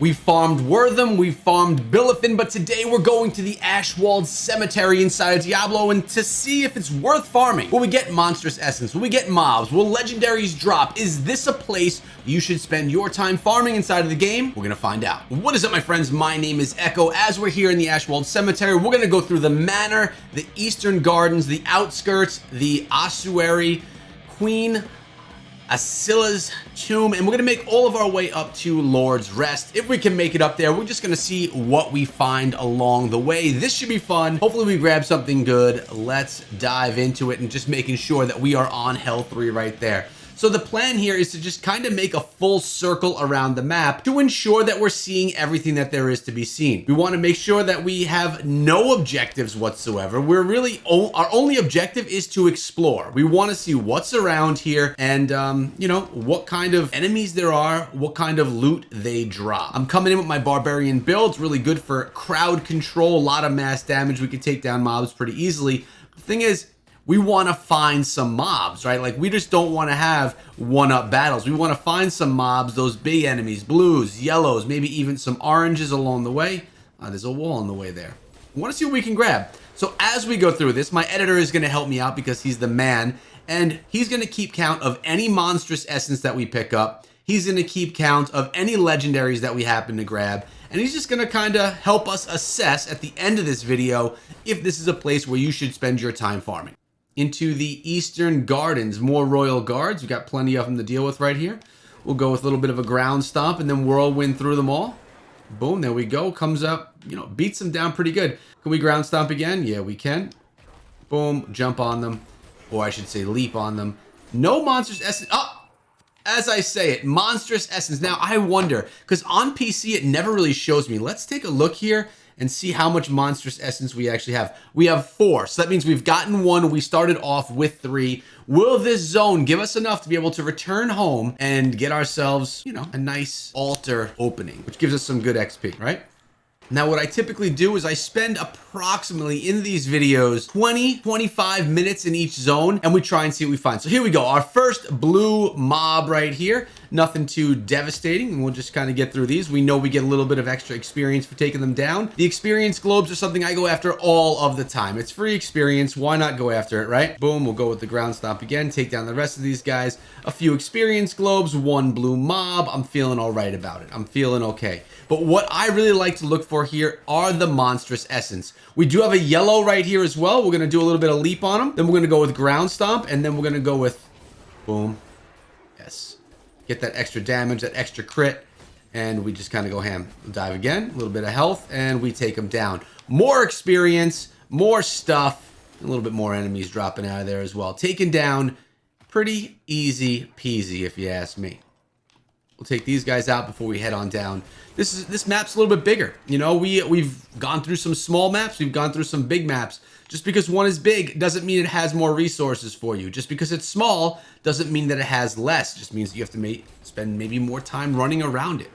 We farmed Wortham, we farmed Billifin, but today we're going to the Ashwold Cemetery inside of Diablo and to see if it's worth farming. Will we get monstrous essence? Will we get mobs? Will legendaries drop? Is this a place you should spend your time farming inside of the game? We're gonna find out. What is up, my friends? My name is Echo. As we're here in the Ashwold Cemetery, we're gonna go through the Manor, the Eastern Gardens, the outskirts, the ossuary, Queen Asilla's tomb, and we're gonna make all of our way up to Lord's Rest. If we can make it up there, we're just gonna see what we find along the way. This should be fun. Hopefully we grab something good. Let's dive into it and just making sure that we are on Hell 3 right there. So the plan here is to just kind of make a full circle around the map to ensure that we're seeing everything that there is to be seen. We want to make sure that we have no objectives whatsoever. We're really, our only objective is to explore. We want to see what's around here and, you know, what kind of enemies there are, what kind of loot they drop. I'm coming in with my barbarian build. It's really good for crowd control, a lot of mass damage. We can take down mobs pretty easily. The thing is, we want to find some mobs, right? Like, we just don't want to have one-up battles. We want to find some mobs, those big enemies, blues, yellows, maybe even some oranges along the way. There's a wall in the way there. I want to see what we can grab. So as we go through this, my editor is going to help me out because he's the man, and he's going to keep count of any monstrous essence that we pick up. He's going to keep count of any legendaries that we happen to grab, and he's just going to kind of help us assess at the end of this video if this is a place where you should spend your time farming. Into the Eastern Gardens, more Royal Guards. We've got plenty of them to deal with right here. We'll go with a little bit of a ground stomp and then whirlwind through them all. Boom, there we go. Comes up, you know, beats them down pretty good. Can we ground stomp again? Yeah, we can. Boom, jump on them. Or I should say leap on them. No monstrous essence. Oh, as I say it, monstrous essence. Now, I wonder, because on PC it never really shows me. Let's take a look here and see how much monstrous essence we actually have. We have 4, so that means we've gotten 1. We started off with 3. Will this zone give us enough to be able to return home and get ourselves, you know, a nice altar opening, which gives us some good XP, right? Now, what I typically do is I spend approximately in these videos 20-25 minutes in each zone, and we try and see what we find. So here we go. Our first blue mob right here. Nothing too devastating, and we'll just kind of get through these. We know we get a little bit of extra experience for taking them down. The experience globes are something I go after all of the time. It's free experience. Why not go after it, right? Boom, we'll go with the ground stomp again, take down the rest of these guys. A few experience globes, 1 blue mob. I'm feeling all right about it. I'm feeling okay. But what I really like to look for here are the monstrous essence. We do have a yellow right here as well. We're going to do a little bit of leap on them. Then we're going to go with ground stomp, and then we're going to go with boom. Yes. Get that extra damage, that extra crit, and we just kind of go ham. We'll dive again, a little bit of health, and we take them down. More experience, more stuff, a little bit more enemies dropping out of there as well. Taken down, pretty easy peasy if you ask me. We'll take these guys out before we head on down. This map's a little bit bigger. You know, we've gone through some small maps, we've gone through some big maps. Just because one is big doesn't mean it has more resources for you. Just because it's small doesn't mean that it has less. It just means you have to spend maybe more time running around it.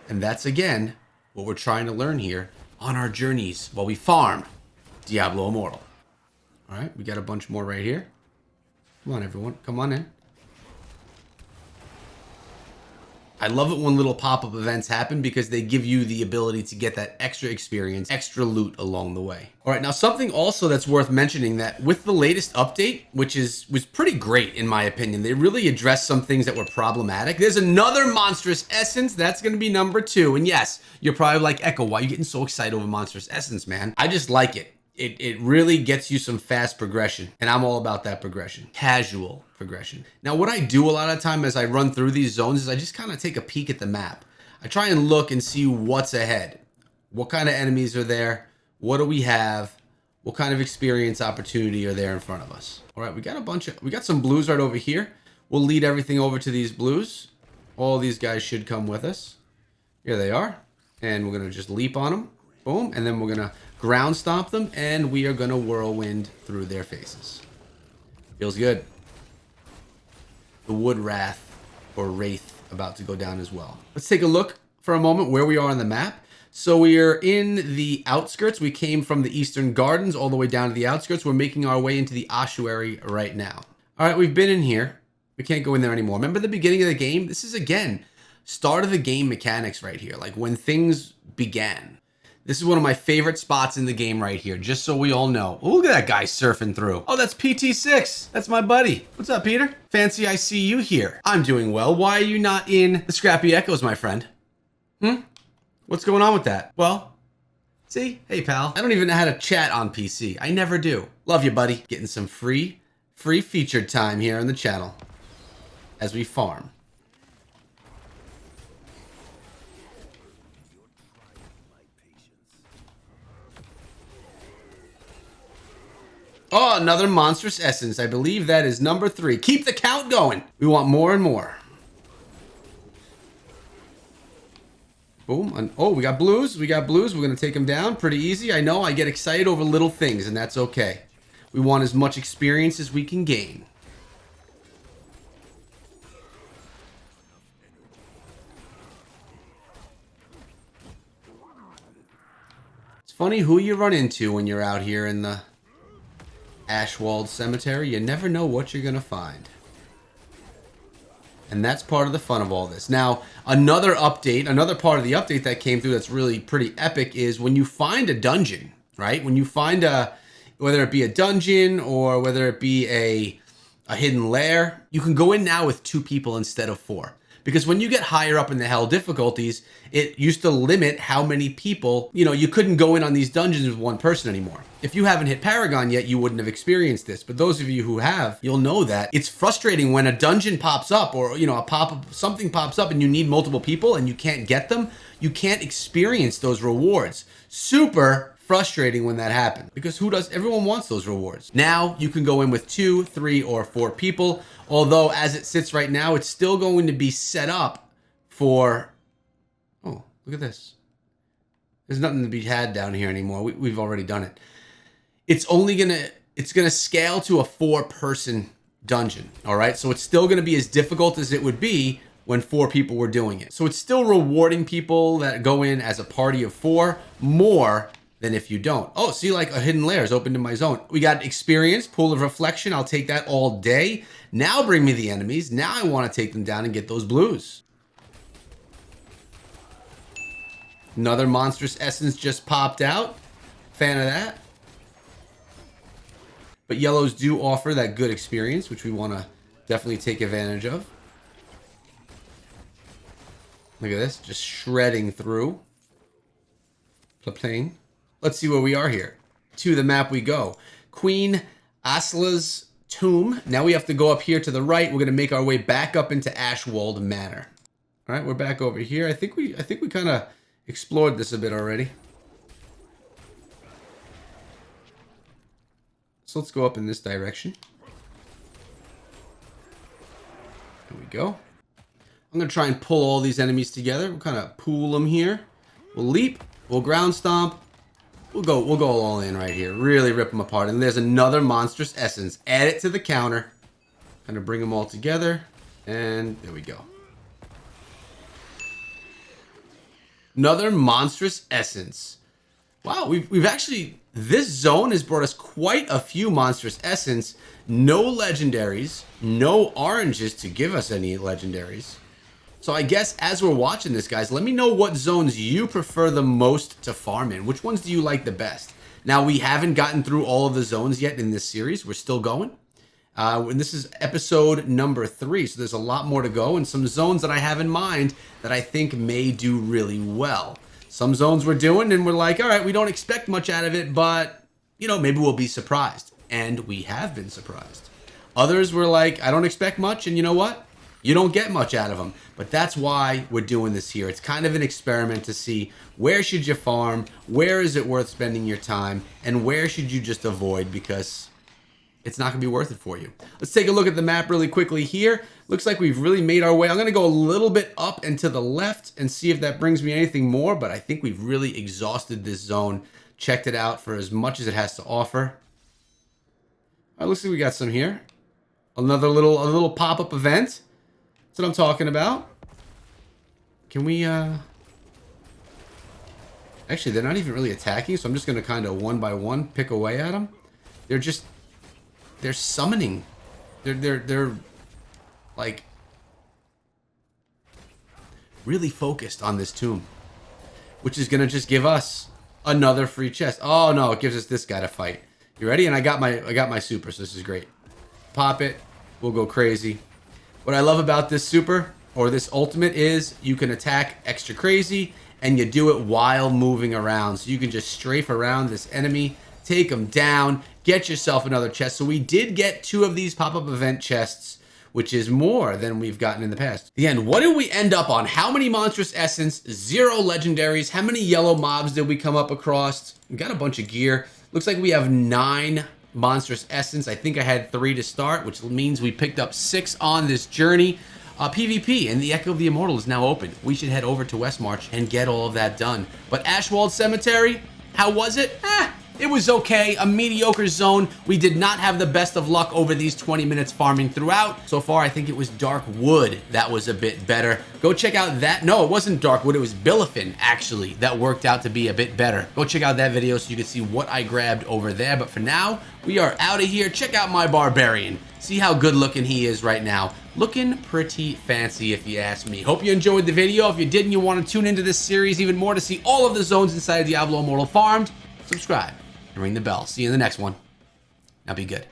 And that's, again, what we're trying to learn here on our journeys while we farm Diablo Immortal. All right, we got a bunch more right here. Come on, everyone. Come on in. I love it when little pop-up events happen because they give you the ability to get that extra experience, extra loot along the way. All right, now something also that's worth mentioning that with the latest update, which was pretty great in my opinion, they really addressed some things that were problematic. There's another monstrous essence. That's going to be number 2. And yes, you're probably like, Echo, why are you getting so excited over monstrous essence, man? I just like it. It really gets you some fast progression, and I'm all about that progression. Casual progression. Now, what I do a lot of time as I run through these zones is I just kind of take a peek at the map. I try and look and see what's ahead. What kind of enemies are there? What do we have? What kind of experience opportunity are there in front of us? All right, we got some blues right over here. We'll lead everything over to these blues. All these guys should come with us. Here they are. And we're going to just leap on them. Boom. And then we're going to ground stomp them, and we are going to whirlwind through their faces. Feels good. The wood wrath or wraith about to go down as well. Let's take a look for a moment where we are on the map. So we are in the outskirts. We came from the Eastern Gardens all the way down to the outskirts. We're making our way into the ossuary right now. All right, we've been in here. We can't go in there anymore. Remember the beginning of the game? This is, again, start of the game mechanics right here, like when things began. This is one of my favorite spots in the game right here, just so we all know. Oh, look at that guy surfing through. Oh, that's PT6. That's my buddy. What's up, Peter? Fancy I see you here. I'm doing well. Why are you not in the Scrappy Echoes, my friend? What's going on with that? Well, see? Hey, pal. I don't even know how to chat on PC. I never do. Love you, buddy. Getting some free featured time here on the channel as we farm. Oh, another monstrous essence. I believe that is number 3. Keep the count going. We want more and more. Boom. And, oh, we got blues. We got blues. We're going to take them down pretty easy. I know I get excited over little things, and that's okay. We want as much experience as we can gain. It's funny who you run into when you're out here in the Ashwold Cemetery. You never know what you're going to find. And that's part of the fun of all this. Now, another update, another part of the update that came through that's really pretty epic is when you find a dungeon, right? When you find whether it be a dungeon or whether it be a hidden lair, you can go in now with 2 people instead of 4. Because when you get higher up in the hell difficulties, it used to limit how many people, you couldn't go in on these dungeons with 1 person anymore. If you haven't hit Paragon yet, you wouldn't have experienced this. But those of you who have, you'll know that it's frustrating when a dungeon pops up or, something pops up and you need multiple people and you can't get them. You can't experience those rewards. Super frustrating when that happens because everyone wants those rewards. Now you can go in with 2, 3, or 4 people. Although as it sits right now, it's still going to be set up for, oh, look at this. There's nothing to be had down here anymore. We've already done it. It's gonna scale to a 4-person dungeon. All right. So it's still going to be as difficult as it would be when 4 people were doing it. So it's still rewarding people that go in as a party of 4 more than if you don't. Oh, see, like a hidden lair is open to my zone. We got experience, pool of reflection. I'll take that all day. Now bring me the enemies. Now I want to take them down and get those blues. Another monstrous essence just popped out. Fan of that. But yellows do offer that good experience, which we want to definitely take advantage of. Look at this, just shredding through. Plane. Let's see where we are here. To the map we go. Queen Asla's tomb. Now we have to go up here to the right. We're going to make our way back up into Ashwold Manor. All right, we're back over here. I think we kind of explored this a bit already. So let's go up in this direction. There we go. I'm going to try and pull all these enemies together. We'll kind of pool them here. We'll leap. We'll ground stomp. We'll go all in right here. Really rip them apart. And there's another monstrous essence. Add it to the counter. Kind of bring them all together. And there we go. Another monstrous essence. Wow, we've actually, this zone has brought us quite a few monstrous essence. No legendaries, no oranges to give us any legendaries. So I guess as we're watching this, guys, let me know what zones you prefer the most to farm in. Which ones do you like the best? Now, we haven't gotten through all of the zones yet in this series. We're still going. And this is episode number 3, so there's a lot more to go and some zones that I have in mind that I think may do really well. Some zones we're doing and we're like, all right, we don't expect much out of it, but, maybe we'll be surprised. And we have been surprised. Others were like, I don't expect much, and you know what? You don't get much out of them. But that's why we're doing this here. It's kind of an experiment to see where should you farm, where is it worth spending your time, and where should you just avoid because it's not going to be worth it for you. Let's take a look at the map really quickly here. Looks like we've really made our way. I'm going to go a little bit up and to the left and see if that brings me anything more, but I think we've really exhausted this zone, checked it out for as much as it has to offer. All right, looks like we got some here. Another little pop-up event. That's what I'm talking about. Can we, actually, they're not even really attacking, so I'm just going to kind of one by one pick away at them. They're summoning. They're like really focused on this tomb, which is going to just give us another free chest. Oh no, it gives us this guy to fight. You ready? And I got my super, so this is great. Pop it. We'll go crazy. What I love about this super, or this ultimate, is you can attack extra crazy, and you do it while moving around. So you can just strafe around this enemy, take them down, get yourself another chest. So we did get 2 of these pop-up event chests, which is more than we've gotten in the past. Again, what did we end up on? How many monstrous essence? 0 legendaries. How many yellow mobs did we come up across? We got a bunch of gear. Looks like we have 9 monstrous essence. I think I had 3 to start, which means we picked up 6 on this journey. PvP and the Echo of the Immortal is now open. We should head over to Westmarch and get all of that done. But Ashwold Cemetery, how was it? It was okay, a mediocre zone. We did not have the best of luck over these 20 minutes farming throughout. So far, I think it was Dark Wood that was a bit better. Go check out that. No, it wasn't Dark Wood. It was Billifin, actually, that worked out to be a bit better. Go check out that video so you can see what I grabbed over there. But for now, we are out of here. Check out my Barbarian. See how good looking he is right now. Looking pretty fancy, if you ask me. Hope you enjoyed the video. If you did and you want to tune into this series even more to see all of the zones inside Diablo Immortal farmed, subscribe and ring the bell. See you in the next one. Now be good.